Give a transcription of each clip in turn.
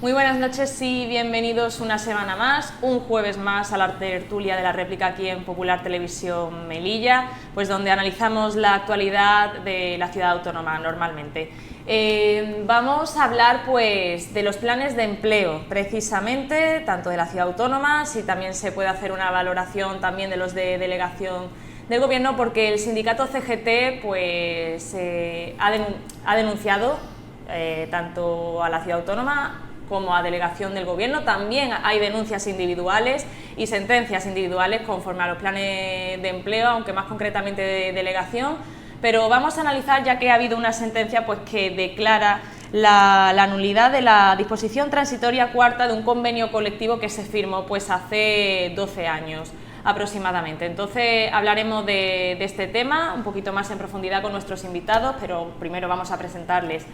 Muy buenas noches y bienvenidos una semana más, un jueves más a la tertulia de la réplica aquí en Popular Televisión Melilla, pues donde analizamos la actualidad de la ciudad autónoma normalmente. Vamos a hablar pues de los planes de empleo, precisamente, tanto de la ciudad autónoma, si también se puede hacer una valoración también de los de delegación del gobierno, porque el sindicato CGT pues ha denunciado tanto a la ciudad autónoma como a delegación del gobierno. También hay denuncias individuales y sentencias individuales conforme a los planes de empleo, aunque más concretamente de delegación, pero vamos a analizar, ya que ha habido una sentencia pues que declara la nulidad de la disposición transitoria cuarta de un convenio colectivo que se firmó pues hace 12 años aproximadamente. Entonces hablaremos de este tema un poquito más en profundidad con nuestros invitados, pero primero vamos a presentarles.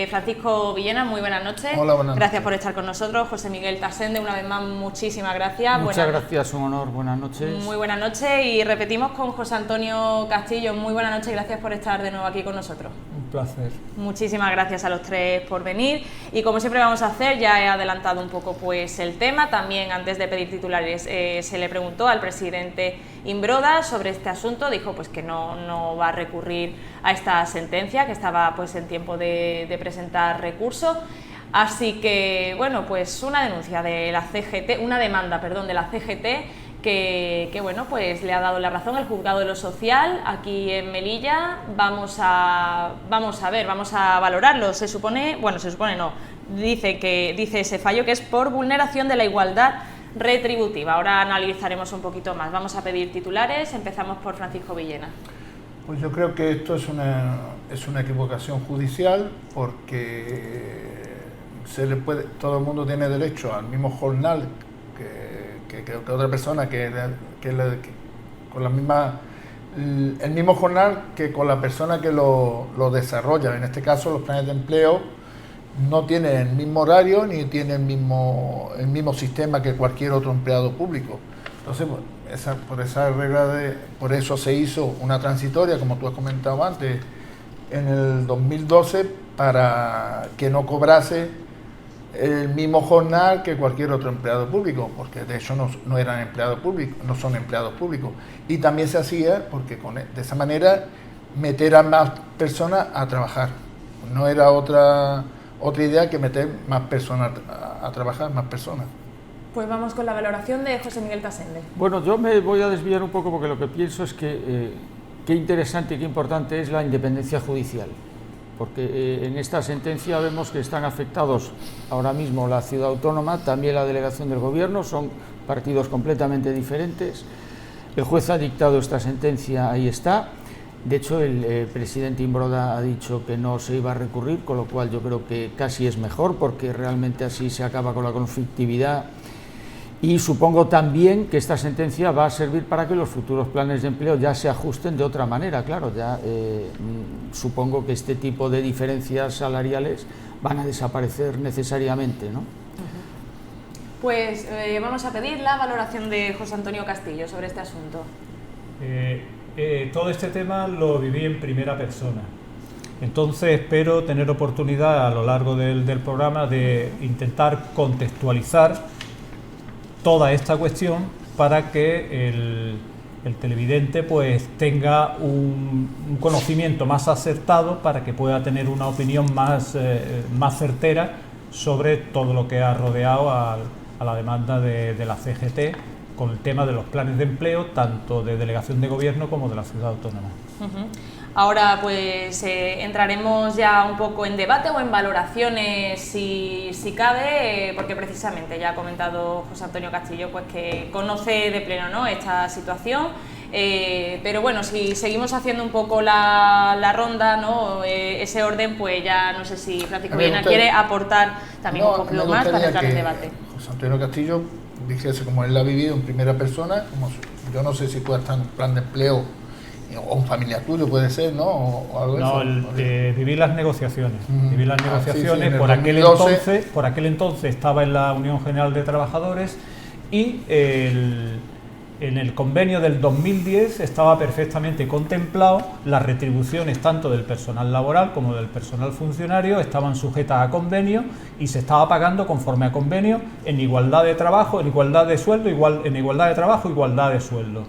Francisco Villena, muy buenas noches. Hola, buenas noches. Gracias por estar con nosotros. José Miguel Tasende, una vez más, muchísimas gracias. Muchas gracias, un honor. Buenas noches. Muy buenas noches, y repetimos con José Antonio Castillo. Muy buenas noches y gracias por estar de nuevo aquí con nosotros. Un placer. Muchísimas gracias a los tres por venir, y como siempre vamos a hacer, ya he adelantado un poco pues el tema. También, antes de pedir titulares, se le preguntó al presidente Imbroda sobre este asunto. Dijo pues que no va a recurrir a esta sentencia, que estaba pues en tiempo de presentar recurso. Así que bueno, pues una denuncia de la CGT, una demanda, perdón, de la CGT, que bueno, pues le ha dado la razón el Juzgado de lo Social aquí en Melilla. Vamos a valorarlo. Se supone no, dice ese fallo que es por vulneración de la igualdad retributiva. Ahora analizaremos un poquito más. Vamos a pedir titulares. Empezamos por Francisco Villena. Pues yo creo que esto es una equivocación judicial, porque todo el mundo tiene derecho al mismo jornal que otra persona, con la misma, el mismo jornal que con la persona que lo desarrolla. En este caso, los planes de empleo no tienen el mismo horario ni tienen el mismo sistema que cualquier otro empleado público. Entonces, por eso se hizo una transitoria, como tú has comentado antes, en el 2012, para que no cobrase el mismo jornal que cualquier otro empleado público, porque de hecho no eran empleados públicos, no son empleados públicos. Y también se hacía porque de esa manera meter a más personas a trabajar. No era otra idea que meter más personas a trabajar, más personas. Pues vamos con la valoración de José Miguel Tasende. Bueno, yo me voy a desviar un poco, porque lo que pienso es que qué interesante y qué importante es la independencia judicial, porque en esta sentencia vemos que están afectados ahora mismo la ciudad autónoma, también la delegación del gobierno, son partidos completamente diferentes. El juez ha dictado esta sentencia, ahí está. De hecho, el presidente Imbroda ha dicho que no se iba a recurrir, con lo cual yo creo que casi es mejor, porque realmente así se acaba con la conflictividad. Y supongo también que esta sentencia va a servir para que los futuros planes de empleo ya se ajusten de otra manera. Claro, ya supongo que este tipo de diferencias salariales van a desaparecer necesariamente, ¿no? Pues vamos a pedir la valoración de José Antonio Castillo sobre este asunto. Todo este tema lo viví en primera persona. Entonces espero tener oportunidad a lo largo del programa de intentar contextualizar toda esta cuestión para que el televidente pues tenga un conocimiento más acertado, para que pueda tener una opinión más certera sobre todo lo que ha rodeado a la demanda de la CGT con el tema de los planes de empleo, tanto de delegación de gobierno como de la ciudad autónoma. Ahora pues entraremos ya un poco en debate o en valoraciones si cabe, porque precisamente ya ha comentado José Antonio Castillo pues que conoce de pleno, ¿no?, esta situación. Pero bueno, si seguimos haciendo un poco la ronda, ¿no?, ese orden, pues ya no sé si Francisco Villena quiere aportar también un poquito más para entrar en debate. José Antonio Castillo dijese, como él la ha vivido en primera persona, como yo no sé si tú estás en un plan de empleo o un familiar tuyo, puede ser, ¿no? O algo no, viví las negociaciones. Viví las negociaciones. Sí, por aquel entonces estaba en la Unión General de Trabajadores, y En el convenio del 2010 estaba perfectamente contemplado las retribuciones tanto del personal laboral como del personal funcionario, estaban sujetas a convenio y se estaba pagando conforme a convenio en igualdad de trabajo, en igualdad de sueldo, en igualdad de trabajo, igualdad de sueldo.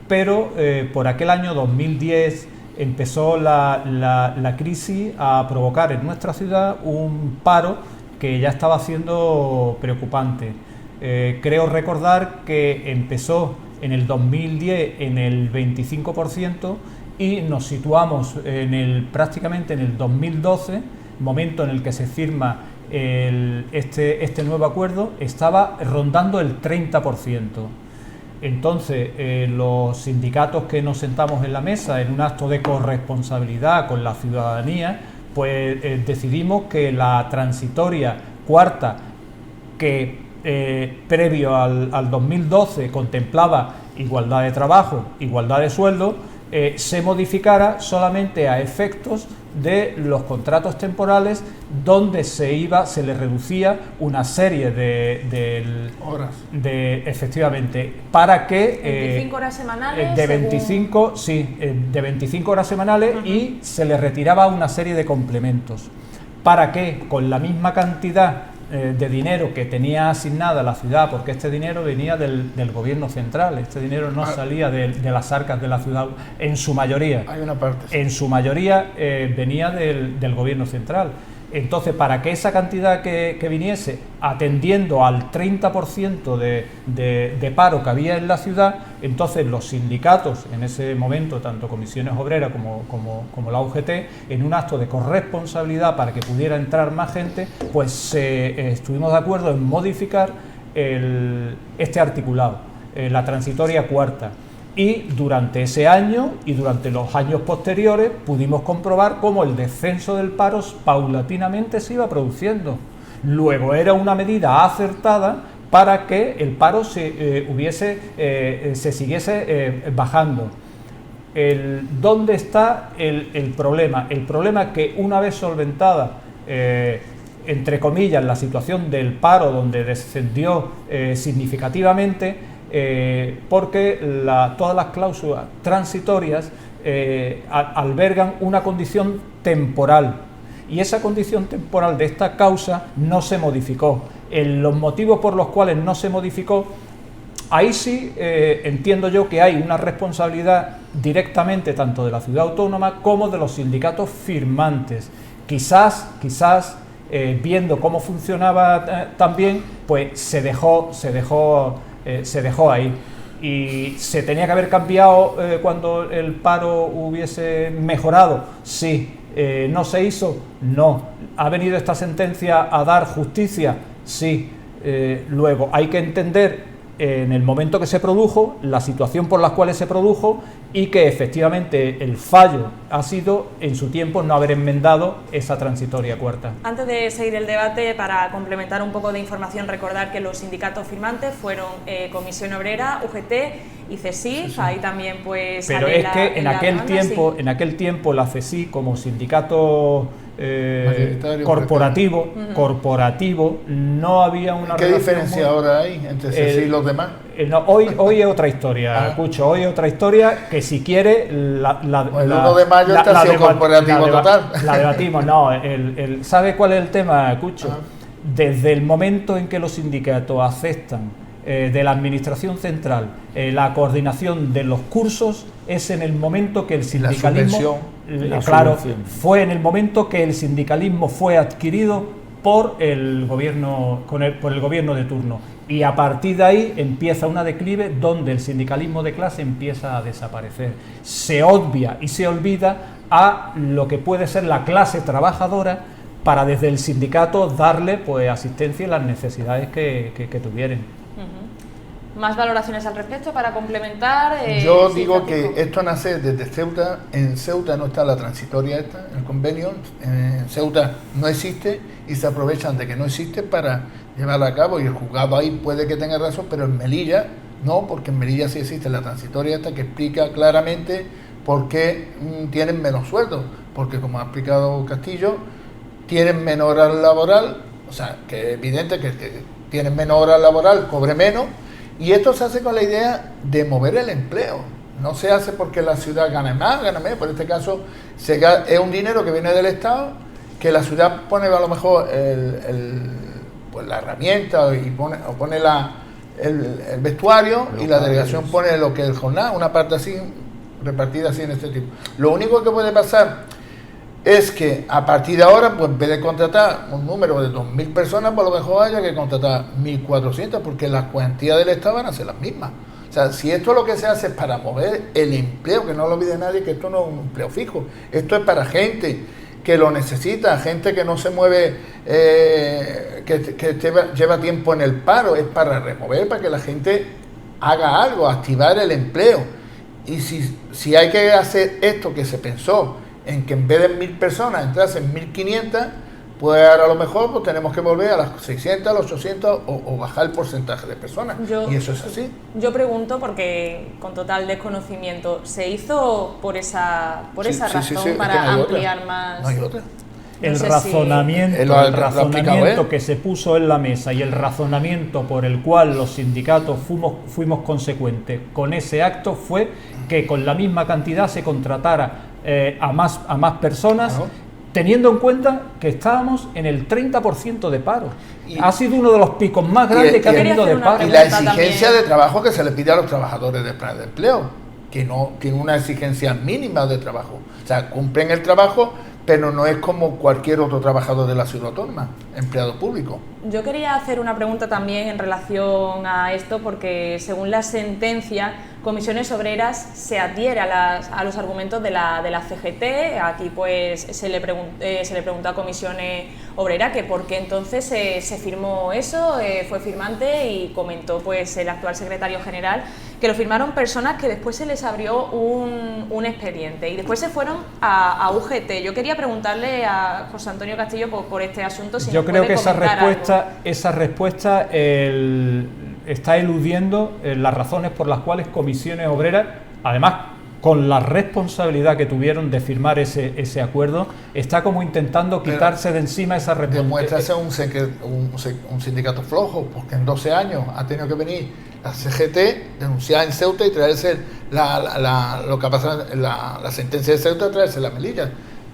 Pero por aquel año 2010 empezó la crisis a provocar en nuestra ciudad un paro que ya estaba siendo preocupante. Creo recordar que empezó en el 2010 en el 25% y nos situamos prácticamente en el 2012, momento en el que se firma este nuevo acuerdo, estaba rondando el 30%. Entonces, los sindicatos que nos sentamos en la mesa en un acto de corresponsabilidad con la ciudadanía, pues decidimos que la transitoria cuarta, que previo al 2012 contemplaba igualdad de trabajo, igualdad de sueldo, se modificara solamente a efectos de los contratos temporales, donde se le reducía una serie de horas. Efectivamente, para que 25 horas semanales de 25 horas semanales y se le retiraba una serie de complementos, para que con la misma cantidad de dinero que tenía asignada la ciudad, porque este dinero venía del gobierno central, este dinero no salía de las arcas de la ciudad, en su mayoría. Hay una parte. Sí. En su mayoría venía del gobierno central. Entonces, para que esa cantidad que viniese, atendiendo al 30% de paro que había en la ciudad, entonces los sindicatos, en ese momento, tanto Comisiones Obreras como la UGT, en un acto de corresponsabilidad para que pudiera entrar más gente, pues estuvimos de acuerdo en modificar este articulado, la transitoria cuarta. Y durante ese año y durante los años posteriores pudimos comprobar cómo el descenso del paro paulatinamente se iba produciendo. Luego era una medida acertada para que el paro se siguiese bajando. ¿Dónde está el problema? El problema es que una vez solventada, entre comillas, la situación del paro, donde descendió significativamente, porque todas las cláusulas transitorias albergan una condición temporal, y esa condición temporal de esta causa no se modificó. Los motivos por los cuales no se modificó, ahí sí entiendo yo que hay una responsabilidad directamente tanto de la ciudad autónoma como de los sindicatos firmantes. Quizás viendo cómo funcionaba también, pues se dejó ahí, y se tenía que haber cambiado cuando el paro hubiese mejorado. Sí. ¿No se hizo? No. ¿Ha venido esta sentencia a dar justicia? Sí. Luego hay que entender en el momento que se produjo, la situación por la cual se produjo, y que efectivamente el fallo ha sido en su tiempo no haber enmendado esa transitoria cuarta. Antes de seguir el debate, para complementar un poco de información, recordar que los sindicatos firmantes fueron Comisión Obrera, UGT y CESIF. Sí. Ahí también pues pero es que en aquel tiempo la CESIF, como sindicato corporativo, no había una ¿Qué diferencia ahora hay entre CESIF y los demás? No, hoy es otra historia, Cucho, hoy es otra historia que si quiere el 1 de mayo está siendo corporativo total. La debatimos, no, ¿sabe cuál es el tema, Cucho? Desde el momento en que los sindicatos aceptan de la Administración Central la coordinación de los cursos, es en el momento que el sindicalismo, fue en el momento que el sindicalismo fue adquirido por el gobierno de turno, y a partir de ahí empieza una declive donde el sindicalismo de clase empieza a desaparecer. Se obvia y se olvida a lo que puede ser la clase trabajadora, para desde el sindicato darle pues asistencia en las necesidades que tuvieran. ¿Más valoraciones al respecto para complementar? Yo digo que esto nace desde Ceuta. En Ceuta no está la transitoria esta, el convenio. En Ceuta no existe y se aprovechan de que no existe para llevarla a cabo, y el juzgado ahí puede que tenga razón, pero en Melilla no, porque en Melilla sí existe la transitoria esta, que explica claramente por qué tienen menos sueldo, porque como ha explicado Castillo, tienen menos horas laboral, o sea, que es evidente que tienen menos horas laboral, cobre menos, Y esto se hace con la idea de mover el empleo. No se hace porque la ciudad gane más, gane menos. Por este caso, es un dinero que viene del Estado, que la ciudad pone a lo mejor pues la herramienta y pone el vestuario, y la delegación pone lo que es el jornal, una parte así, repartida así en este tipo. Lo único que puede pasar es que a partir de ahora, pues en vez de contratar un número de 2.000 personas, pues a lo mejor haya que contratar 1.400, porque las cuantías del Estado van a ser las mismas. O sea, si esto lo que se hace es para mover el empleo, que no lo olvide nadie, que esto no es un empleo fijo, esto es para gente que lo necesita, gente que no se mueve, que lleva tiempo en el paro, es para remover, para que la gente haga algo, activar el empleo. Y si hay que hacer esto que se pensó, en que en vez de 1.000 personas entrasen 1.500, pues ahora a lo mejor pues tenemos que volver a las 600, a los 800 o bajar el porcentaje de personas. Y eso es así. Yo pregunto, porque con total desconocimiento, ¿se hizo por esa razón para ampliar más? No hay otra. El razonamiento que se puso en la mesa y el razonamiento por el cual los sindicatos fuimos consecuentes con ese acto fue que con la misma cantidad se contratara a más personas, claro, teniendo en cuenta que estábamos en el 30% de paro. Ha sido uno de los picos más grandes que ha tenido de paro. Y la exigencia de trabajo que se le pide a los trabajadores del plan de empleo, que no tiene una exigencia mínima de trabajo. O sea, cumplen el trabajo, pero no es como cualquier otro trabajador de la ciudad autónoma, empleado público. Yo quería hacer una pregunta también en relación a esto, porque según la sentencia, Comisiones Obreras se adhiere a los argumentos de la CGT. Aquí pues se le preguntó a Comisiones Obreras que por qué entonces se firmó eso, fue firmante, y comentó pues el actual secretario general que lo firmaron personas que después se les abrió un expediente y después se fueron a UGT. Yo quería preguntarle a José Antonio Castillo por este asunto. Si yo creo que esa respuesta está eludiendo las razones por las cuales Comisiones Obreras, además con la responsabilidad que tuvieron de firmar ese acuerdo, está como intentando quitarse de encima esa responsabilidad. Demuestra ser un sindicato flojo, porque en 12 años ha tenido que venir la CGT, denunciar en Ceuta y traerse lo que ha pasado en la sentencia de Ceuta, traerse la Melilla.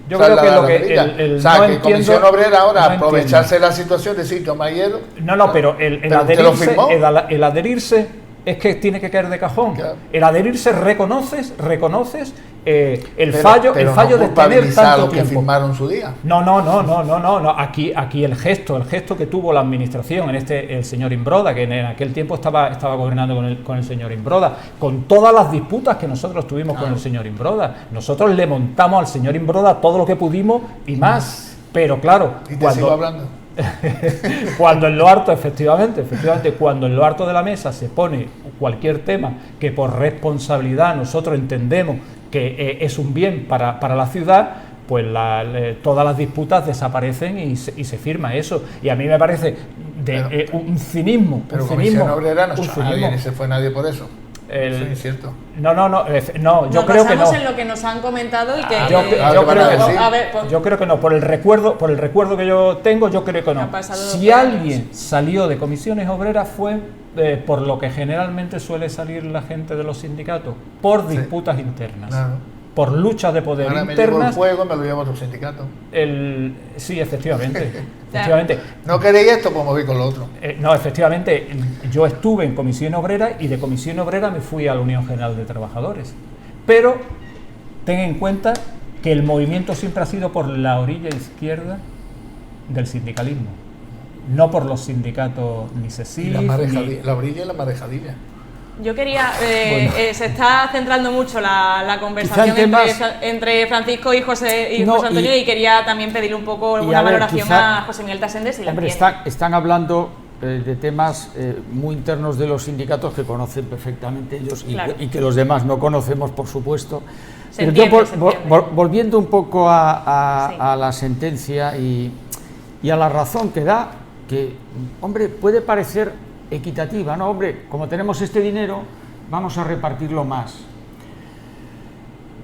Yo creo que lo que o sea, que Comisión Obrera ahora aprovecharse de la situación, decir toma hielo. No, pero el adherirse es que tiene que caer de cajón. Claro. El adherirse reconoces el fallo de tener tanto tiempo. Que firmaron su día. No. Aquí el gesto que tuvo la administración, el señor Imbroda, que en aquel tiempo estaba gobernando con el señor Imbroda, con todas las disputas que nosotros tuvimos con el señor Imbroda. Nosotros le montamos al señor Imbroda todo lo que pudimos y más. Pero claro, ¿y te sigo hablando? Cuando en lo harto, efectivamente, cuando en lo harto de la mesa se pone cualquier tema que por responsabilidad nosotros entendemos que es un bien para la ciudad, pues todas las disputas desaparecen y se firma eso. Y a mí me parece un cinismo. Pero Comisión Obrera no echó a nadie, ni se fue nadie por eso. Eso es cierto. No, yo creo que no. Nos basamos en lo que nos han comentado y que yo creo que no. Por el recuerdo que yo tengo, yo creo que no. Si alguien salió de Comisiones Obreras fue por lo que generalmente suele salir la gente de los sindicatos, por disputas internas. Claro. Por luchas de poder internas. Me llevo el fuego, me lo llevo a otro sindicato. Sí, efectivamente. ¿No queréis esto? Pues me voy con lo otro. No, efectivamente, yo estuve en Comisión Obrera y de Comisión Obrera me fui a la Unión General de Trabajadores. Pero ten en cuenta que el movimiento siempre ha sido por la orilla izquierda del sindicalismo, no por los sindicatos ni CECIF, la orilla y la marejadilla. Yo quería, se está centrando mucho la conversación entre Francisco y José Antonio, y quería también pedirle un poco una valoración a José Miguel Tasende, si la entiende. Están hablando de temas muy internos de los sindicatos que conocen perfectamente ellos y que los demás no conocemos, por supuesto. Pero volviendo un poco a la sentencia y a la razón que da, que, hombre, puede parecer equitativa, ¿no? Hombre, como tenemos este dinero, vamos a repartirlo más.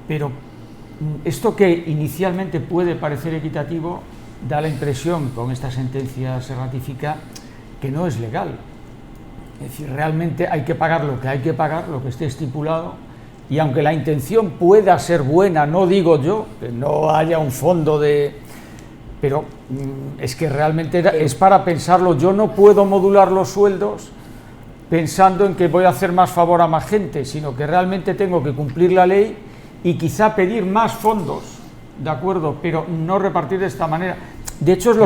Pero esto que inicialmente puede parecer equitativo, da la impresión, con esta sentencia se ratifica, que no es legal. Es decir, realmente hay que pagar lo que hay que pagar, lo que esté estipulado, y aunque la intención pueda ser buena, no digo yo, que no haya un fondo de... Pero es que realmente es para pensarlo. Yo no puedo modular los sueldos pensando en que voy a hacer más favor a más gente, sino que realmente tengo que cumplir la ley y quizá pedir más fondos, ¿de acuerdo? Pero no repartir de esta manera. De hecho, es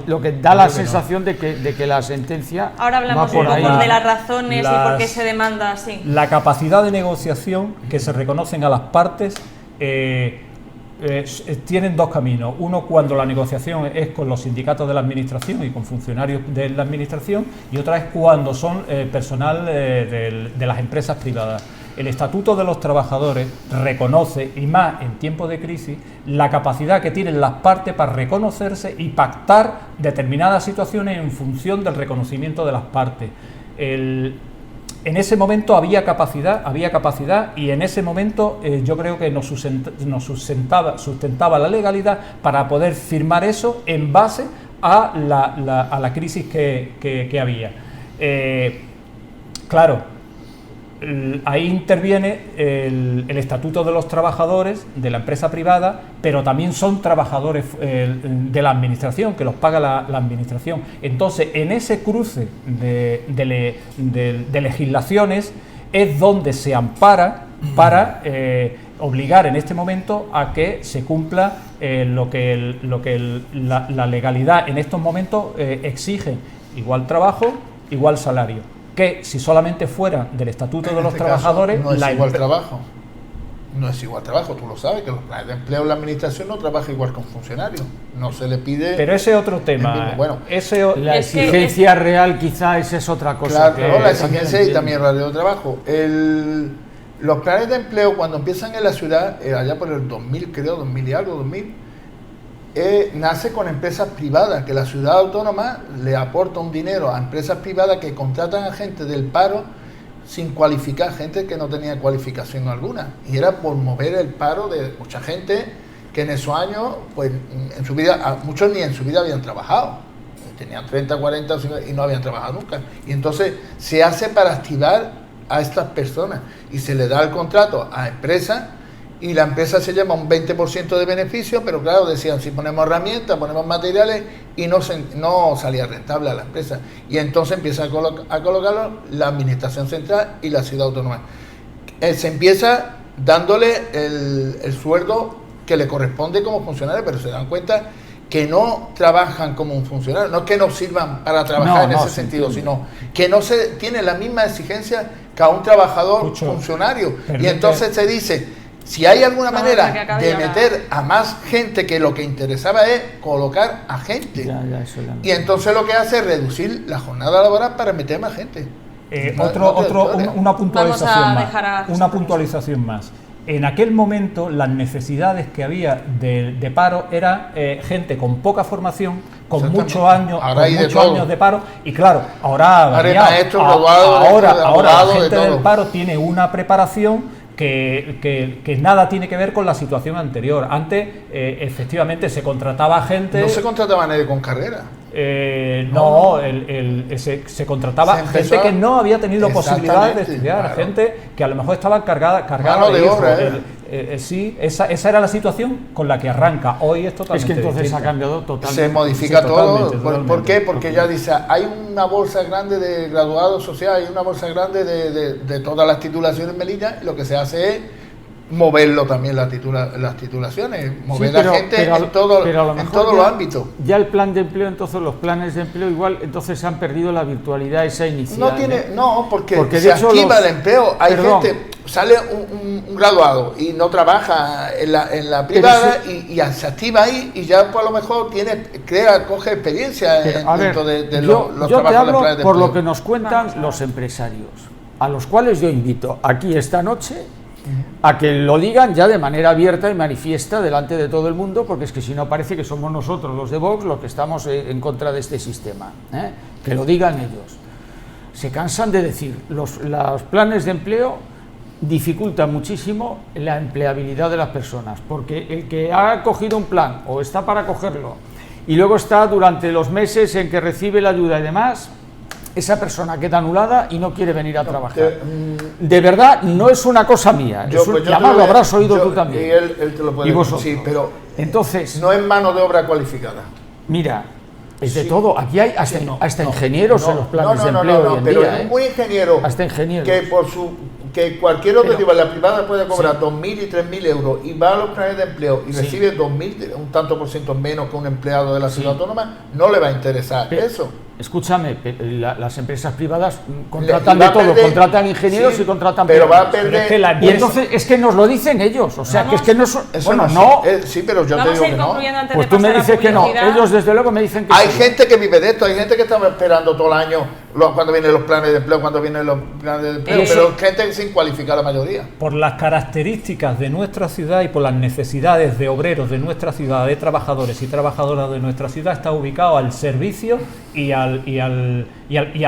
lo que da la sensación de que la sentencia ahora hablamos va por un ahí. poco de las razones y por qué se demanda así. La capacidad de negociación que se reconocen a las partes tienen dos caminos. Uno, cuando la negociación es con los sindicatos de la administración y con funcionarios de la administración, y otra es cuando son personal de las empresas privadas. El Estatuto de los Trabajadores reconoce, y más en tiempos de crisis, la capacidad que tienen las partes para reconocerse y pactar determinadas situaciones en función del reconocimiento de las partes. En ese momento había capacidad, y en ese momento yo creo que nos sustentaba la legalidad para poder firmar eso en base a la crisis que había. Claro, ahí interviene el Estatuto de los Trabajadores de la empresa privada, pero también son trabajadores de la administración, que los paga la administración. Entonces, en ese cruce de legislaciones es donde se ampara para obligar en este momento a que se cumpla lo que la legalidad en estos momentos exige: igual trabajo, igual salario. Que si solamente fuera del Estatuto de los Trabajadores... No es igual trabajo. No es igual trabajo, tú lo sabes, que los planes de empleo en la administración no trabaja igual que un funcionario. No se le pide... Pero ese es otro tema. Bueno, la exigencia real quizá esa es otra cosa. Claro, la exigencia y también el radio de trabajo. Los planes de empleo cuando empiezan en la ciudad, allá por el 2000, creo, 2000 y algo, 2000... nace con empresas privadas, que la ciudad autónoma le aporta un dinero a empresas privadas que contratan a gente del paro sin cualificar, gente que no tenía cualificación alguna, y era por mover el paro de mucha gente que en esos años, pues en su vida, muchos ni en su vida habían trabajado, tenían 30, 40 y no habían trabajado nunca, y entonces se hace para activar a estas personas y se le da el contrato a empresas. Y la empresa se lleva un 20% de beneficio, pero claro, decían, si ponemos herramientas, ponemos materiales, y no salía rentable a la empresa. Y entonces empieza a colocarlo la Administración Central y la Ciudad Autónoma. Se empieza dándole el sueldo que le corresponde como funcionario, pero se dan cuenta que no trabajan como un funcionario, no es que no sirvan para trabajar en ese sentido, sino que no se tiene la misma exigencia que a un trabajador funcionario. Y entonces se dice... Si hay alguna manera de meter a más gente, que lo que interesaba es colocar a gente. Y entonces lo que hace es reducir la jornada laboral para meter más gente. Una puntualización más. En aquel momento las necesidades que había de paro era gente con poca formación, con muchos años de paro, y claro, ahora la gente del paro tiene una preparación que nada tiene que ver con la situación anterior. Antes, efectivamente, se contrataba gente... No se contrataba a nadie con carrera. Se contrataba gente que no había tenido posibilidades de estudiar, claro. Gente que a lo mejor estaba cargada de obra. Sí, esa era la situación con la que arranca. Hoy es totalmente Es que entonces distinta. Ha cambiado totalmente. Se modifica todo. Totalmente. ¿Por qué? Porque ya dice, hay una bolsa grande de graduados sociales, hay una bolsa grande de todas las titulaciones en Melilla, y lo que se hace es moverlo también las titulaciones, mover a gente en todos los ámbitos. Ya el plan de empleo, entonces los planes de empleo igual, entonces han perdido la virtualidad esa inicial. Porque se activa el empleo. Hay gente, sale un graduado y no trabaja en la privada y se activa ahí y ya pues, a lo mejor coge experiencia dentro de los yo trabajos te hablo de planes de por empleo. lo que nos cuentan los empresarios, a los cuales yo invito aquí esta noche a que lo digan ya de manera abierta y manifiesta delante de todo el mundo, porque es que si no parece que somos nosotros los de Vox los que estamos en contra de este sistema, que lo digan ellos. Se cansan de decir, los planes de empleo dificultan muchísimo la empleabilidad de las personas, porque el que ha cogido un plan o está para cogerlo y luego está durante los meses en que recibe la ayuda y demás, esa persona queda anulada y no quiere venir a trabajar. De verdad, no es una cosa mía. Además lo habrás oído tú también. Y él te lo puede decir. Sí, pero entonces, no es mano de obra cualificada. Mira, es de todo. Aquí hay hasta ingenieros en los planes de empleo hoy en pero día. un ingeniero hasta ingenieros. Que cualquier otro tipo, la privada puede cobrar 2.000 y 3.000 euros y va a los planes de empleo y recibe 2.000, un tanto por ciento menos que un empleado de la ciudad autónoma, no le va a interesar eso. Escúchame, las empresas privadas contratan de todo, contratan ingenieros y contratan pero va a perder. Y entonces es que nos lo dicen ellos, o sea, que es que no son. Bueno, no. Sí, pero yo te digo que no. Pues tú me dices que no, ellos desde luego me dicen que hay gente que vive de esto, hay gente que está esperando todo el año cuando vienen los planes de empleo, pero gente sin cualificar la mayoría. Por las características de nuestra ciudad y por las necesidades de obreros de nuestra ciudad, de trabajadores y trabajadoras de nuestra ciudad, está ubicado al servicio y a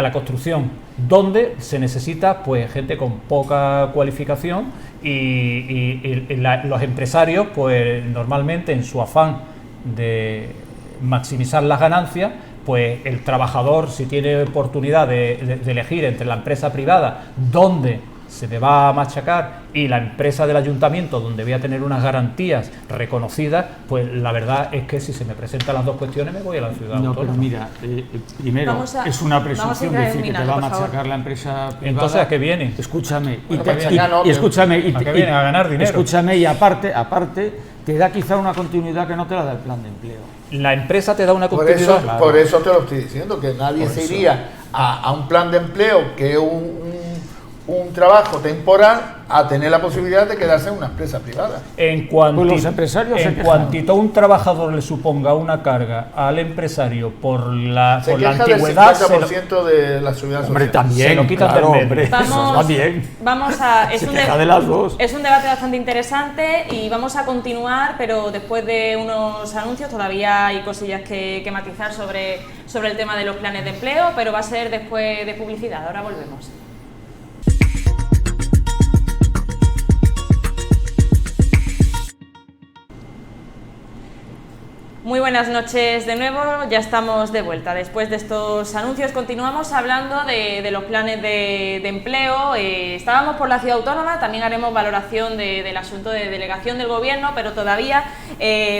la construcción, donde se necesita pues gente con poca cualificación y los empresarios pues normalmente en su afán de maximizar las ganancias, pues el trabajador, si tiene oportunidad de elegir entre la empresa privada donde se me va a machacar y la empresa del ayuntamiento donde voy a tener unas garantías reconocidas, pues la verdad es que si se me presentan las dos cuestiones me voy a la ciudad autónoma. Pero mira, primero es una presunción decir que te va a machacar la empresa privada. Entonces, ¿a qué viene? Escúchame, escúchame, ¿a qué viene? A ganar dinero. Escúchame, y aparte te da quizá una continuidad que no te la da el plan de empleo. La empresa te da una continuidad. Por eso te lo estoy diciendo, que nadie se iría a un plan de empleo que es un trabajo temporal a tener la posibilidad de quedarse en una empresa privada. En cuantito un trabajador le suponga una carga al empresario por la antigüedad, del 50% de la seguridad social. Hombre, también, se lo quitan del medio. Es un debate bastante interesante y vamos a continuar, pero después de unos anuncios todavía hay cosillas que matizar sobre el tema de los planes de empleo, pero va a ser después de publicidad. Ahora volvemos. Muy buenas noches de nuevo, ya estamos de vuelta. Después de estos anuncios continuamos hablando de los planes de empleo. Estábamos por la ciudad autónoma, también haremos valoración del asunto de delegación del gobierno, pero todavía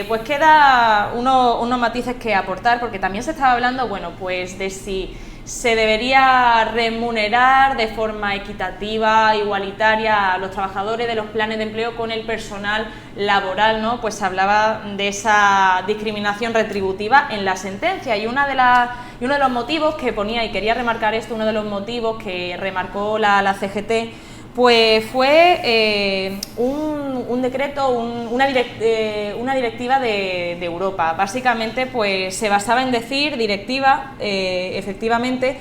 pues queda unos matices que aportar, porque también se estaba hablando, bueno, pues de si se debería remunerar de forma equitativa, igualitaria a los trabajadores de los planes de empleo con el personal laboral, ¿no? Pues se hablaba de esa discriminación retributiva en la sentencia y uno de los motivos que ponía, y quería remarcar esto, uno de los motivos que remarcó la CGT, pues fue un decreto, una directiva de Europa. Básicamente pues se basaba en decir directiva, efectivamente,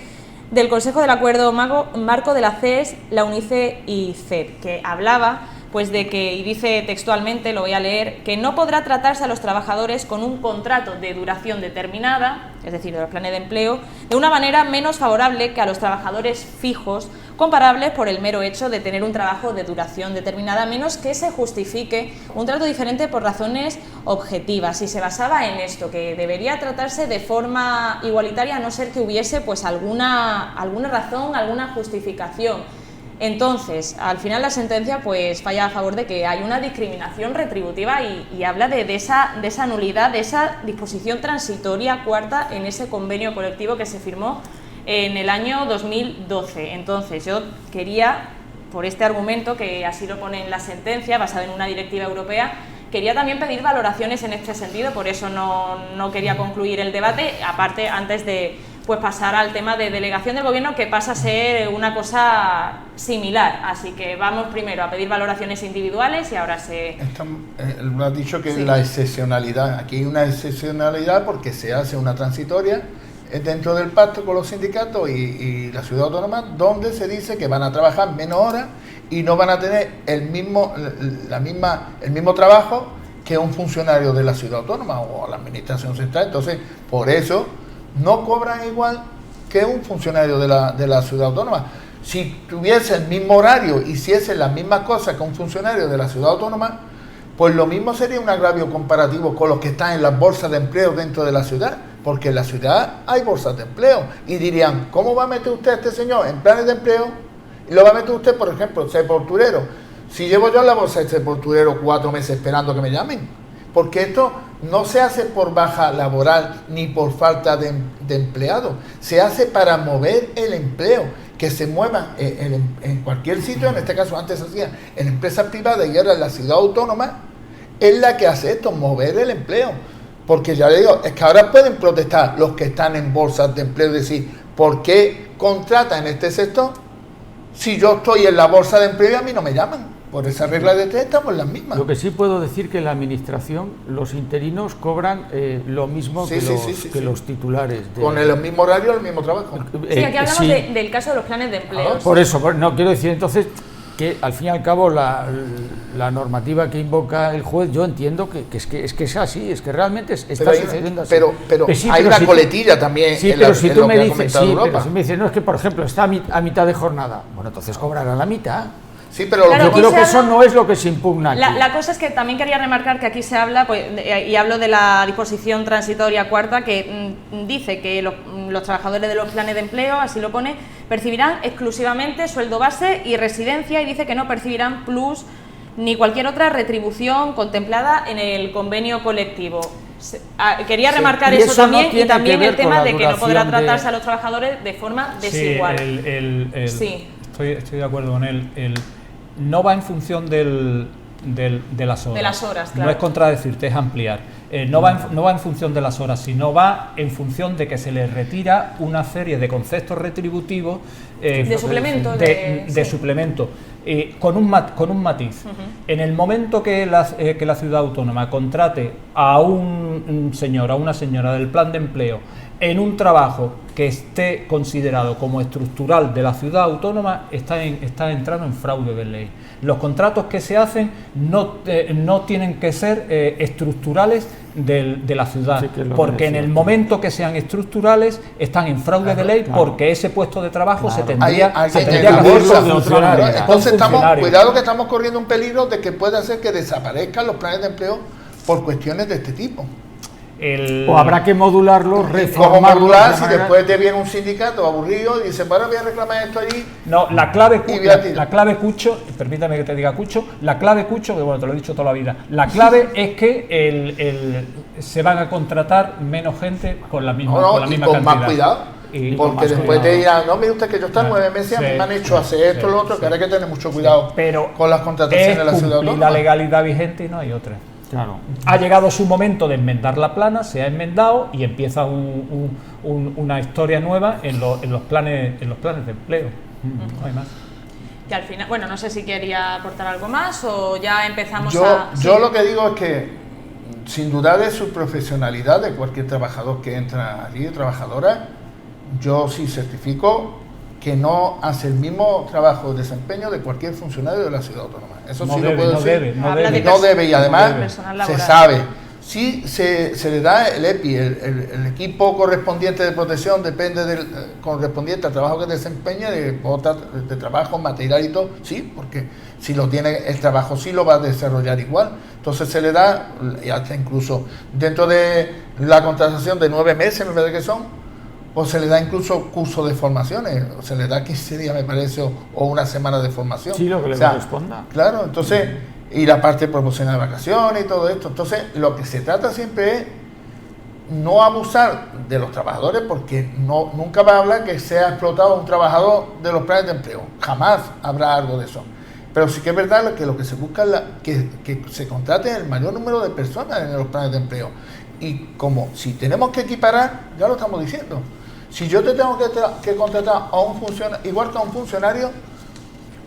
del Consejo del Acuerdo Marco de la CES, la UNICE y CEP, que hablaba pues de que, y dice textualmente, lo voy a leer, que no podrá tratarse a los trabajadores con un contrato de duración determinada, es decir, de los planes de empleo, de una manera menos favorable que a los trabajadores fijos, comparables por el mero hecho de tener un trabajo de duración determinada, menos que se justifique un trato diferente por razones objetivas. Y se basaba en esto, que debería tratarse de forma igualitaria a no ser que hubiese pues alguna razón, alguna justificación. Entonces, al final la sentencia pues falla a favor de que hay una discriminación retributiva y habla de esa nulidad, de esa disposición transitoria cuarta en ese convenio colectivo que se firmó en el año 2012. Entonces, yo quería, por este argumento, que así lo pone en la sentencia, basado en una directiva europea, quería también pedir valoraciones en este sentido, por eso no quería concluir el debate, aparte, antes de pues pasar al tema de delegación del gobierno, que pasa a ser una cosa similar. Así que vamos primero a pedir valoraciones individuales y ahora lo has dicho que sí. La excepcionalidad, aquí hay una excepcionalidad porque se hace una transitoria dentro del pacto con los sindicatos y la ciudad autónoma, donde se dice que van a trabajar menos horas y no van a tener el mismo trabajo que un funcionario de la ciudad autónoma o la administración central. Entonces, por eso no cobran igual que un funcionario de la ciudad autónoma. Si tuviese el mismo horario, hiciese las mismas cosas que un funcionario de la ciudad autónoma, pues lo mismo sería un agravio comparativo con los que están en las bolsas de empleo dentro de la ciudad, porque en la ciudad hay bolsas de empleo. Y dirían, ¿cómo va a meter usted a este señor en planes de empleo? Y lo va a meter usted, por ejemplo, sepulturero. Si llevo yo en la bolsa de sepulturero 4 meses esperando que me llamen. Porque esto no se hace por baja laboral ni por falta de empleados. Se hace para mover el empleo, que se mueva en cualquier sitio. En este caso antes se hacía en empresas privadas y ahora en la ciudad autónoma, es la que hace esto, mover el empleo. Porque ya le digo, es que ahora pueden protestar los que están en bolsas de empleo y decir, ¿por qué contratan en este sector si yo estoy en la bolsa de empleo y a mí no me llaman? Por esa regla de 3 estamos en las mismas. Lo que sí puedo decir que en la administración los interinos cobran lo mismo que los titulares. Con el mismo horario, el mismo trabajo. Sí, aquí hablamos del caso de los planes de empleo. Por eso, no quiero decir entonces que al fin y al cabo la normativa que invoca el juez, yo entiendo que es así, es que realmente está sucediendo así. Pero sí, hay una coletilla también. Sí, pero si tú me dices, no, es que por ejemplo está a mitad de jornada, bueno, entonces cobrará la mitad. Sí, pero yo creo que eso no es lo que se impugna aquí. La cosa es que también quería remarcar que aquí se habla, pues, y hablo de la disposición transitoria cuarta, que dice que los trabajadores de los planes de empleo, así lo pone, percibirán exclusivamente sueldo base y residencia, y dice que no percibirán plus ni cualquier otra retribución contemplada en el convenio colectivo. Quería remarcar eso también, y también el tema de que no podrá tratarse a los trabajadores de forma desigual. Sí, estoy de acuerdo con él. No va en función de las horas. De las horas, claro. No es contradecirte, es ampliar. No va en función de las horas, sino va en función de que se le retira una serie de conceptos retributivos de suplemento. De suplemento. Con un matiz. En el momento que la ciudad autónoma contrate a un señor, a una señora del plan de empleo en un trabajo que esté considerado como estructural de la ciudad autónoma, está entrando en fraude de ley. Los contratos que se hacen no tienen que ser estructurales de la ciudad, sí, porque en el momento que sean estructurales están en fraude de ley, porque ese puesto de trabajo se tendría que hacer con funcionarios. Entonces cuidado que estamos corriendo un peligro de que pueda hacer que desaparezcan los planes de empleo por cuestiones de este tipo. O habrá que modularlos, reformarlos. ¿Cómo modular si después te viene un sindicato aburrido y dice, bueno, voy a reclamar esto allí? No, la clave Cucho, permítame que te diga Cucho, la clave Cucho, que bueno, te lo he dicho toda la vida, la clave es que se van a contratar menos gente con la misma cantidad. Con más cuidado. Porque después te dirán, no, mire usted que yo estoy 9 meses, a mí me han hecho hacer esto, lo otro, que ahora hay que tener mucho cuidado con las contrataciones de la ciudad autónoma. La legalidad vigente y no hay otra. Claro. Ha llegado su momento de enmendar la plana, se ha enmendado y empieza una historia nueva en los planes de empleo. No hay más. Que al final, bueno, no sé si quería aportar algo más o ya empezamos Yo lo que digo es que, sin dudar de su profesionalidad de cualquier trabajador que entra allí, trabajadora, yo sí certifico que no hace el mismo trabajo de desempeño de cualquier funcionario de la ciudad autónoma. Eso sí lo puedo decir. No debe, y además se sabe. Sí se le da el EPI, el equipo correspondiente de protección, depende correspondiente al trabajo que desempeña, de trabajo, material y todo, sí, porque si lo tiene el trabajo sí lo va a desarrollar igual. Entonces se le da, y hasta incluso dentro de la contratación de 9 meses, me parece que son, o se le da incluso curso de formaciones, o se le da 15 días, me parece, o una semana de formación. Sí, lo que le corresponda. Claro, entonces, y la parte proporcional de vacaciones y todo esto. Entonces, lo que se trata siempre es no abusar de los trabajadores, porque nunca va a hablar que sea explotado un trabajador de los planes de empleo. Jamás habrá algo de eso. Pero sí que es verdad que lo que se busca es que se contrate el mayor número de personas en los planes de empleo. Y como si tenemos que equiparar, ya lo estamos diciendo. Si yo te tengo que contratar a un funcionario, igual que a un funcionario,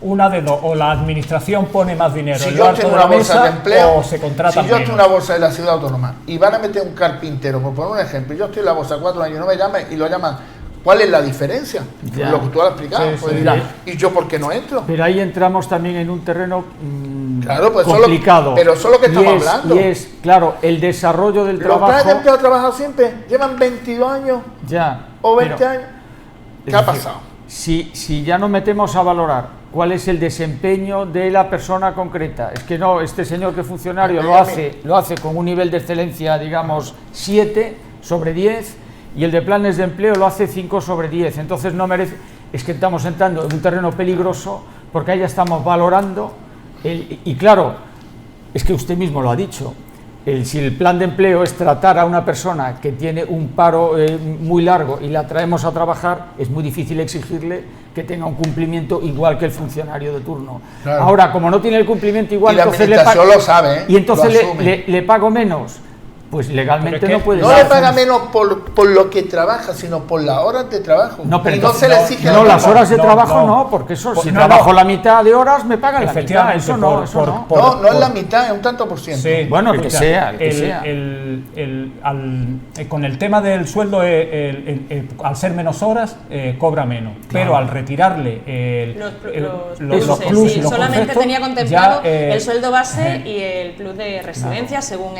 una de dos, o la administración pone más dinero si yo tengo una bolsa de empleo, o se contrata si yo estoy en una bolsa de la ciudad autónoma y van a meter un carpintero, por poner un ejemplo, yo estoy en la bolsa 4 años y no me llaman y lo llaman, ¿cuál es la diferencia? Ya. Lo que tú has explicado, ¿y yo por qué no entro? Pero ahí entramos también en un terreno claro, pues complicado. Pero eso es lo que estamos hablando. Y es, claro, el desarrollo del trabajo. Los planes de empleo han trabajado siempre, llevan 22 años o 20 años. ¿Qué ha pasado? Si ya nos metemos a valorar cuál es el desempeño de la persona concreta, es que no, este señor que es funcionario lo hace con un nivel de excelencia, digamos, 7 sobre 10, y el de planes de empleo lo hace 5 sobre 10, entonces no merece, es que estamos entrando en un terreno peligroso porque ahí ya estamos valorando, y claro, es que usted mismo lo ha dicho, si el plan de empleo es tratar a una persona que tiene un paro muy largo y la traemos a trabajar, es muy difícil exigirle que tenga un cumplimiento igual que el funcionario de turno. Claro. Ahora, como no tiene el cumplimiento igual, y la administración lo sabe, y entonces le pago menos. Pues legalmente es que no puede no le paga menos por lo que trabaja, sino por las horas de trabajo. No, pero y no se le exige las horas de trabajo no, porque eso, si trabajo la mitad de horas, me pagan la mitad. Eso no es la mitad, es un tanto por ciento. Sí, bueno, el que sea. Con el tema del sueldo, al ser menos horas, cobra menos. Claro. Pero al retirarle los plus y los solamente tenía contemplado el sueldo base y el plus de residencia, según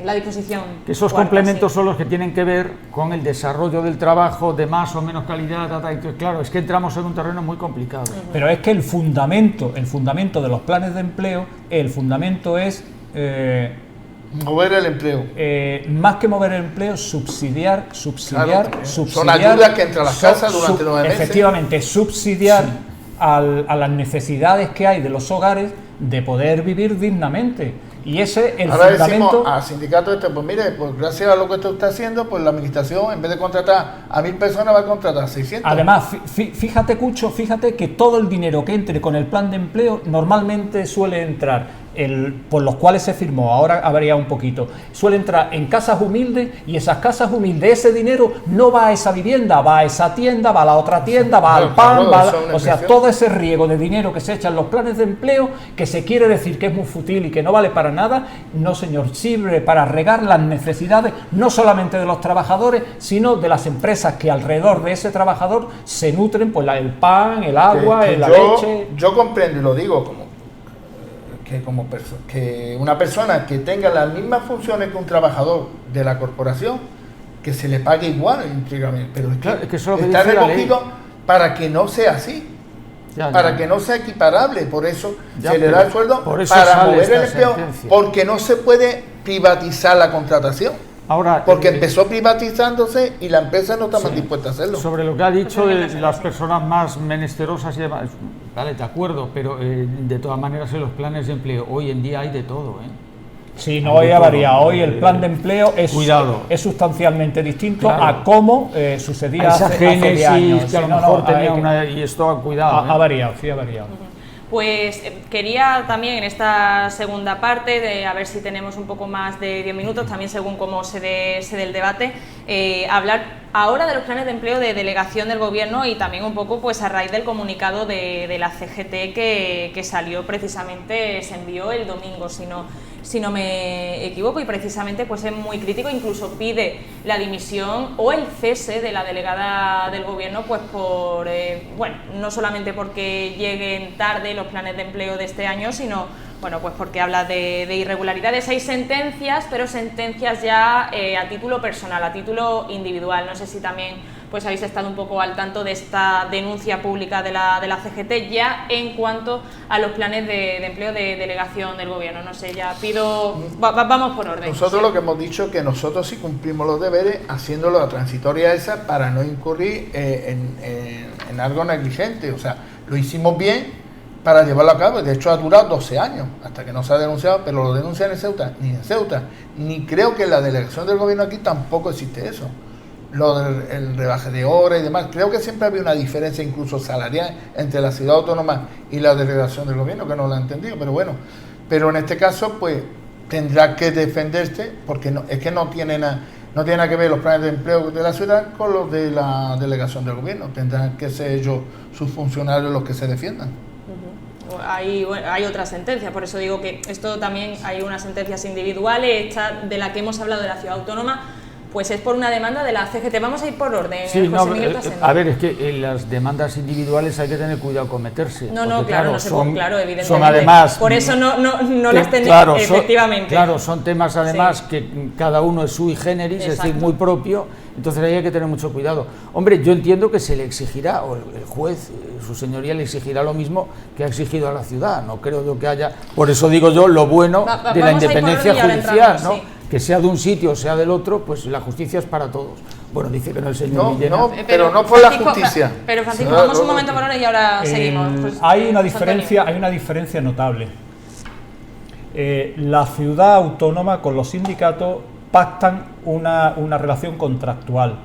la disposición. Que esos complementos son los que tienen que ver con el desarrollo del trabajo de más o menos calidad. Entonces, claro, es que entramos en un terreno muy complicado. Pero es que el fundamento de los planes de empleo, el fundamento es mover el empleo. Más que mover el empleo, subsidiar. Son ayudas que entran a las casas durante 9 meses. Efectivamente, subsidiar a las necesidades que hay de los hogares de poder vivir dignamente. Y ese es el ahora fundamento. Decimos al sindicato pues mire, pues gracias a lo que usted está haciendo, pues la administración, en vez de contratar a 1000 personas, va a contratar 600. Además, fíjate, Cucho, que todo el dinero que entre con el plan de empleo normalmente suele entrar, por los cuales se firmó, ahora ha variado un poquito, suele entrar en casas humildes, y esas casas humildes, ese dinero no va a esa vivienda, va a esa tienda, va a la otra tienda, va al pan, o sea, todo ese riego de dinero que se echa en los planes de empleo, que se quiere decir que es muy fútil y que no vale para nada, no señor, sirve para regar las necesidades no solamente de los trabajadores, sino de las empresas que alrededor de ese trabajador se nutren, pues el pan, el agua, la leche. Yo comprendo y lo digo que una persona que tenga las mismas funciones que un trabajador de la corporación, que se le pague igual íntegramente, pero es que eso está recogido para que no sea así, para que no sea equiparable, por eso se le da el sueldo para mover el empleo, porque no se puede privatizar la contratación. Ahora, porque empezó privatizándose y la empresa no está más dispuesta a hacerlo. Sobre lo que ha dicho de las personas más menesterosas y demás, vale, de acuerdo, pero de todas maneras en los planes de empleo hoy en día hay de todo, Sí, no, hoy ha variado. Hoy el plan de empleo es sustancialmente distinto a cómo sucedía hace 10 años. Que a lo mejor tenía y esto cuidado. Ha variado, sí ha variado. Pues quería también en esta segunda parte, a ver si tenemos un poco más de 10 minutos, también según cómo se dé el debate, hablar ahora de los planes de empleo de delegación del Gobierno y también un poco pues a raíz del comunicado de la CGT que salió precisamente, se envió el domingo, si no me equivoco, y precisamente pues es muy crítico, incluso pide la dimisión o el cese de la delegada del Gobierno, pues por, no solamente porque lleguen tarde los planes de empleo de este año, sino pues porque habla de irregularidades. Hay sentencias, pero sentencias ya a título personal, a título individual. No sé si también pues habéis estado un poco al tanto de esta denuncia pública de la CGT ya en cuanto a los planes de empleo de delegación del Gobierno. No sé, ya pido... vamos por orden. Nosotros lo que hemos dicho es que nosotros sí cumplimos los deberes haciéndolo a transitoria esa para no incurrir en algo negligente. O sea, lo hicimos bien para llevarlo a cabo. De hecho ha durado 12 años hasta que no se ha denunciado, pero lo denuncian en Ceuta, ni creo que en la delegación del Gobierno aquí tampoco existe eso. Lo del rebaje de horas y demás, creo que siempre había una diferencia incluso salarial entre la ciudad autónoma y la delegación del Gobierno, que no lo ha entendido, pero bueno, pero en este caso pues tendrá que defenderse, porque es que no tiene nada que ver los planes de empleo de la ciudad con los de la delegación del Gobierno. Tendrán que ser ellos, sus funcionarios, los que se defiendan. Hay otras sentencias, por eso digo que esto también hay unas sentencias individuales. Esta de la que hemos hablado de la ciudad autónoma, pues es por una demanda de la CGT. Vamos a ir por orden, sí, José Miguel Casendo. A ver, es que en las demandas individuales hay que tener cuidado con meterse. Claro, evidentemente. Son además... Por eso no las tenemos, efectivamente. Claro, son temas además que cada uno es sui generis, es decir, muy propio, entonces ahí hay que tener mucho cuidado. Hombre, yo entiendo que se le exigirá, o el juez, su señoría le exigirá lo mismo que ha exigido a la ciudad. No creo yo que haya... Por eso digo yo lo bueno de la independencia judicial, ¿no? Sí. que sea de un sitio o sea del otro, pues la justicia es para todos. Bueno, dice que no el señor No, Villena. no, pero no por la justicia. Pero Francisco, vamos un momento por ahora y ahora seguimos. Pues, hay una Antonio. diferencia notable. La ciudad autónoma con los sindicatos pactan una relación contractual.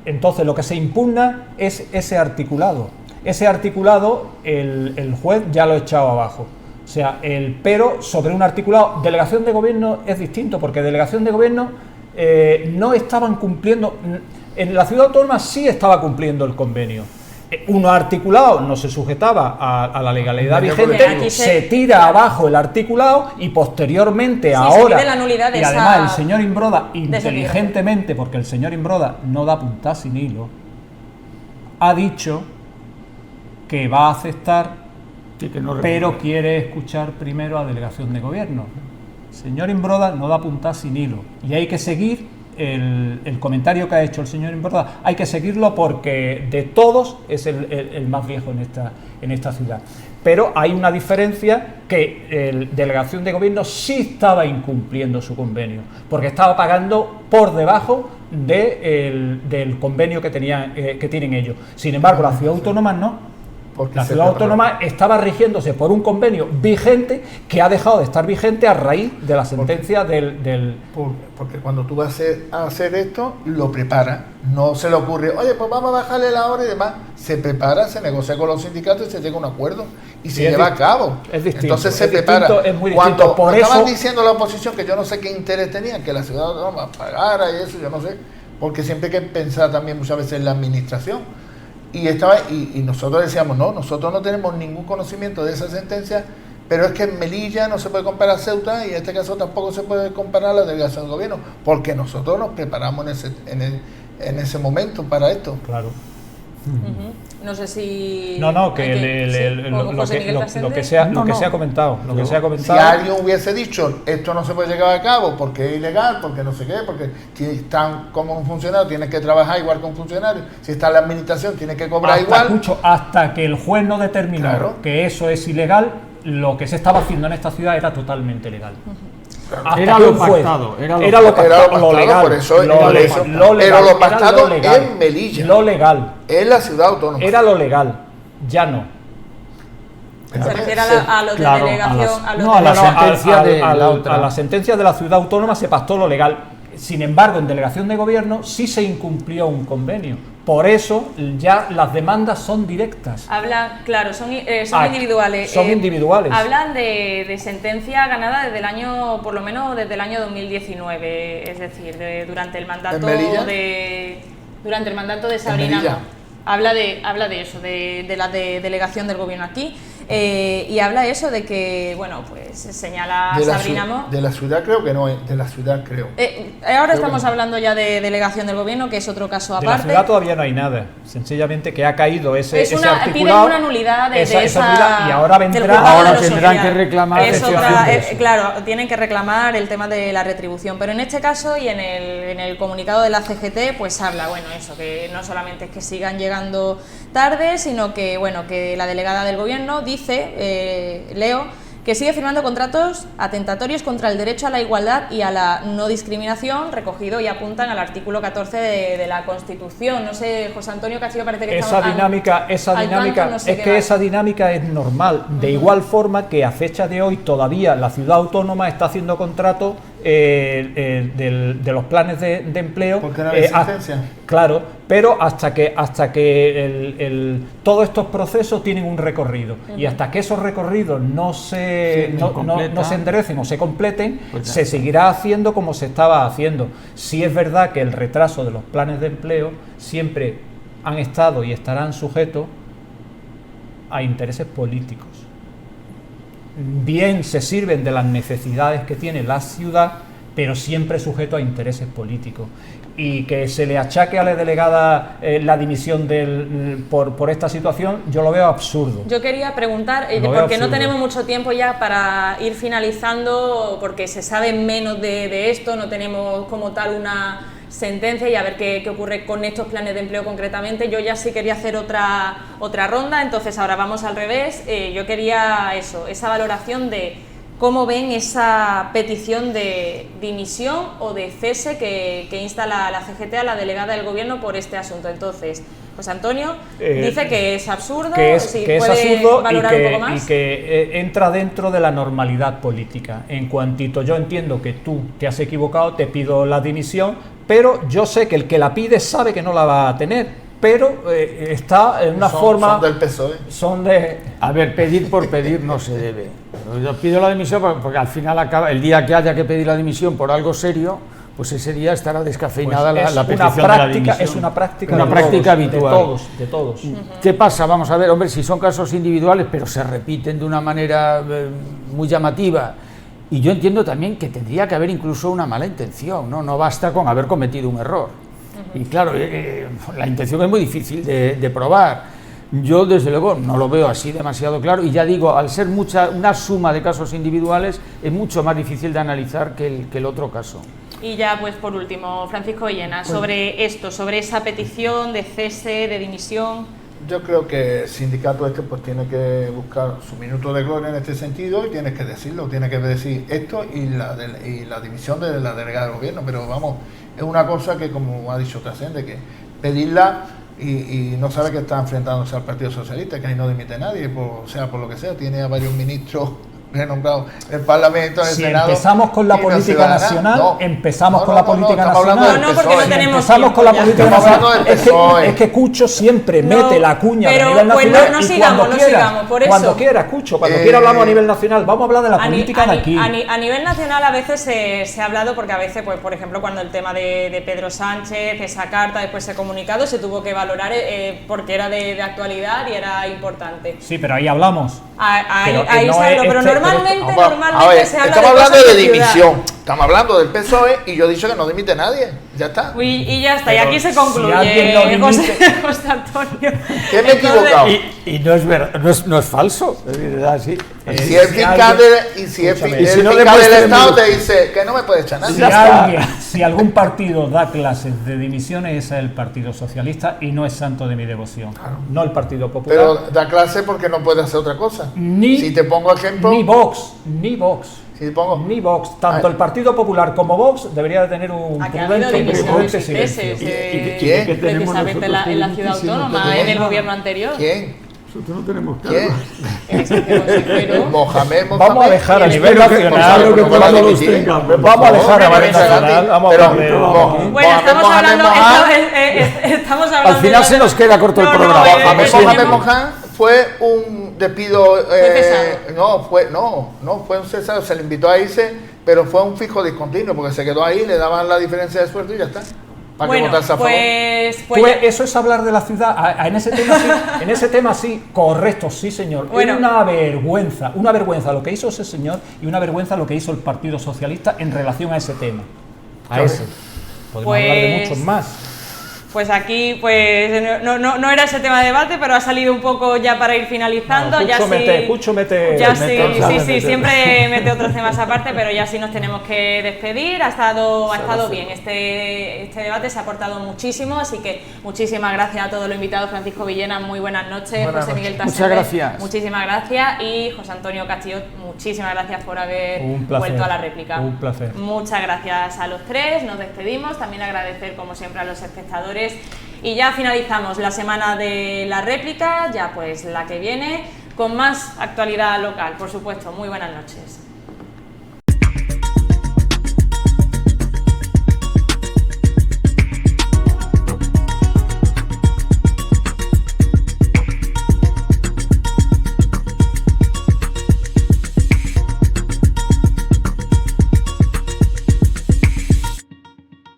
Entonces lo que se impugna es ese articulado. Ese articulado el juez ya lo ha echado abajo. O sea, pero sobre un articulado, delegación de gobierno es distinto, porque delegación de gobierno no estaban cumpliendo, en la ciudad autónoma sí estaba cumpliendo el convenio. Uno articulado no se sujetaba a la legalidad vigente, se tira abajo el articulado y posteriormente ahora, la nulidad de y además el esa, señor Imbroda inteligentemente, porque el señor Imbroda no da puntada sin hilo, ha dicho que va a aceptar, Sí, que no pero quiere escuchar primero a la delegación de gobierno. El señor Imbroda no da puntada sin hilo y hay que seguir el comentario que ha hecho el señor Imbroda, hay que seguirlo porque de todos es el más viejo en esta ciudad. Pero hay una diferencia, que la delegación de gobierno sí estaba incumpliendo su convenio, porque estaba pagando por debajo del convenio que tienen ellos. Sin embargo, la ciudad autónoma no. La ciudad autónoma estaba rigiéndose por un convenio vigente que ha dejado de estar vigente a raíz de la sentencia del... Porque cuando tú vas a hacer esto, lo prepara. No se le ocurre, oye, pues vamos a bajarle la hora y demás. Se prepara, se negocia con los sindicatos y se llega a un acuerdo y se lleva a cabo. Es distinto. Entonces se prepara. Es muy distinto. Cuando estaban diciendo la oposición que yo no sé qué interés tenían, que la ciudad autónoma pagara y eso, yo no sé. Porque siempre hay que pensar también muchas veces en la administración. Y nosotros decíamos, no, nosotros no tenemos ningún conocimiento de esa sentencia, pero es que en Melilla no se puede comparar Ceuta y en este caso tampoco se puede comparar la delegación del gobierno, porque nosotros nos preparamos en ese momento para esto. Claro. No sé si... No, que lo que se ha comentado. Si alguien hubiese dicho, esto no se puede llevar a cabo porque es ilegal, porque no sé qué, porque si están como un funcionario, tienes que trabajar igual que un funcionario, si está en la administración, tienes que cobrar igual. Hasta que el juez no determinó que eso es ilegal, lo que se estaba haciendo en esta ciudad era totalmente legal. Era lo pactado, lo legal, por eso, pero lo pactado en Melilla, lo legal, en la ciudad autónoma. Era lo legal, ya no. Se refiere a los de delegación, a la sentencia de la ciudad autónoma se pactó lo legal. Sin embargo, en delegación de gobierno sí se incumplió un convenio. Por eso ya las demandas son directas. Hablan, claro, son individuales. Son individuales. Hablan de sentencia ganada desde el año, por lo menos desde el año 2019, es decir, durante el mandato de Sabrina. Habla de eso, de la delegación del gobierno aquí. Y habla eso de que, bueno, pues señala Sabrina de la ciudad creo que no es, de la ciudad creo. Ahora estamos hablando ya de delegación del gobierno, que es otro caso aparte. De la ciudad todavía no hay nada, sencillamente que ha caído ese articulado. Piden una nulidad de esa y ahora tendrán que reclamar. Claro, tienen que reclamar el tema de la retribución, pero en este caso y en el comunicado de la CGT, pues habla, bueno, eso, que no solamente es que sigan llegando tarde, sino que, bueno, que la delegada del gobierno dice, leo, que sigue firmando contratos atentatorios contra el derecho a la igualdad y a la no discriminación, recogido y apuntan al artículo 14 de la Constitución. No sé, José Antonio Castillo parece que esa dinámica es normal. De igual forma que a fecha de hoy todavía la ciudad autónoma está haciendo contratos de los planes de empleo. Porque no hay sentencia. Claro, pero hasta que todos estos procesos tienen un recorrido y hasta que esos recorridos no se enderecen o se completen, pues se seguirá haciendo como se estaba haciendo. Sí es verdad que el retraso de los planes de empleo siempre han estado y estarán sujetos a intereses políticos. Bien se sirven de las necesidades que tiene la ciudad, pero siempre sujeto a intereses políticos. Y que se le achaque a la delegada la dimisión por esta situación, yo lo veo absurdo. Yo quería preguntar, porque no tenemos mucho tiempo ya para ir finalizando, porque se sabe menos de esto, no tenemos como tal una sentencia y a ver qué ocurre con estos planes de empleo concretamente. Yo ya sí quería hacer otra ronda, entonces ahora vamos al revés. Yo quería esa valoración de ¿cómo ven esa petición de dimisión o de cese que insta la CGT a la delegada del Gobierno por este asunto? Entonces, José Antonio dice que es absurdo, que es absurdo valorar un poco más. y que entra dentro de la normalidad política. En cuantito yo entiendo que tú te has equivocado, te pido la dimisión, pero yo sé que el que la pide sabe que no la va a tener. Pero está en una forma... Son del PSOE. Son de... A ver, pedir por pedir no se debe. Yo pido la dimisión porque al final acaba, el día que haya que pedir la dimisión por algo serio, pues ese día estará descafeinada pues la petición práctica, de la dimisión. Es una práctica, habitual. De todos. ¿Qué pasa? Vamos a ver, hombre, si son casos individuales, pero se repiten de una manera muy llamativa, y yo entiendo también que tendría que haber incluso una mala intención, no basta con haber cometido un error. Y claro, la intención es muy difícil de probar. Yo, desde luego, no lo veo así demasiado claro, y ya digo, al ser una suma de casos individuales, es mucho más difícil de analizar que el otro caso. Y ya, pues por último, Francisco Villena, sobre esto, sobre esa petición de cese, de dimisión. Yo creo que el sindicato pues tiene que buscar su minuto de gloria en este sentido y tiene que decirlo, tiene que decir esto y la dimisión de la delegada del Gobierno, pero vamos, es una cosa que, como ha dicho trascende, que pedirla y no sabe que está enfrentándose al Partido Socialista, que ahí no dimite nadie, por lo que sea, tiene a varios ministros renombrados en el Parlamento, en el Senado. Empezamos con la política nacional, empezamos con la política nacional. No, porque no tenemos empezamos con la política nacional. PSOE. Es que Cucho siempre mete la cuña a nivel nacional. No sigamos, por eso. Cuando quiera, Cucho, cuando quiera hablamos a nivel nacional. Vamos a hablar de la política de aquí. A nivel nacional a veces se ha hablado, porque a veces, pues por ejemplo, cuando el tema de Pedro Sánchez, esa carta, después ese comunicado, se tuvo que valorar porque era de actualidad y era importante. Sí, pero ahí hablamos. Ahí se habló, pero normalmente se habla estamos de hablando de ciudad. dimisión, estamos hablando del PSOE y yo he dicho que no dimite nadie, ya está. Y ya está, Pero y aquí se si concluye, alguien no dimite... José Antonio. ¿Qué me he equivocado? Y no es verdad, no es falso, es verdad, sí. Si el fiscal del Estado te dice que no me puede echar nadie. Si algún partido da clases de dimisiones, ese es el Partido Socialista y no es santo de mi devoción. Claro. No el Partido Popular. Pero da clase porque no puede hacer otra cosa. Si te pongo ejemplo... Ni Vox. Si te pongo... Ni Vox. Tanto el Partido Popular como Vox debería de tener un Aquí ha habido dimisiones y ceses ¿Quién? precisamente en la ciudad autónoma, en el gobierno anterior. ¿Quién? Nosotros no tenemos ¿Quién? Mohamed. Vamos a dejar a nivel nacional. Vamos a dejar a nivel nacional. Bueno, estamos hablando. Al final se nos queda corto el programa. Mohamed fue un despido. Fue un cesado. Se le invitó a irse, pero fue un fijo discontinuo porque se quedó ahí, le daban la diferencia de sueldo y ya está. Bueno, pues eso es hablar de la ciudad. En ese tema sí, correcto, sí señor. Bueno. Es una vergüenza lo que hizo ese señor y una vergüenza lo que hizo el Partido Socialista en relación a ese tema. Podemos hablar de muchos más. Pues aquí no era ese tema de debate, pero ha salido un poco ya para ir finalizando. Cucho mete siempre mete otros temas aparte, pero ya sí nos tenemos que despedir. Ha estado bien este debate, se ha aportado muchísimo, así que muchísimas gracias a todos los invitados. Francisco Villena, muy buenas noches. José Miguel Tasser, muchas gracias. Muchísimas gracias. Y José Antonio Castillo, muchísimas gracias por haber vuelto a la réplica. Un placer. Muchas gracias a los tres, nos despedimos. También agradecer, como siempre, a los espectadores. Y ya finalizamos la semana de la réplica, ya pues la que viene, con más actualidad local, por supuesto. Muy buenas noches.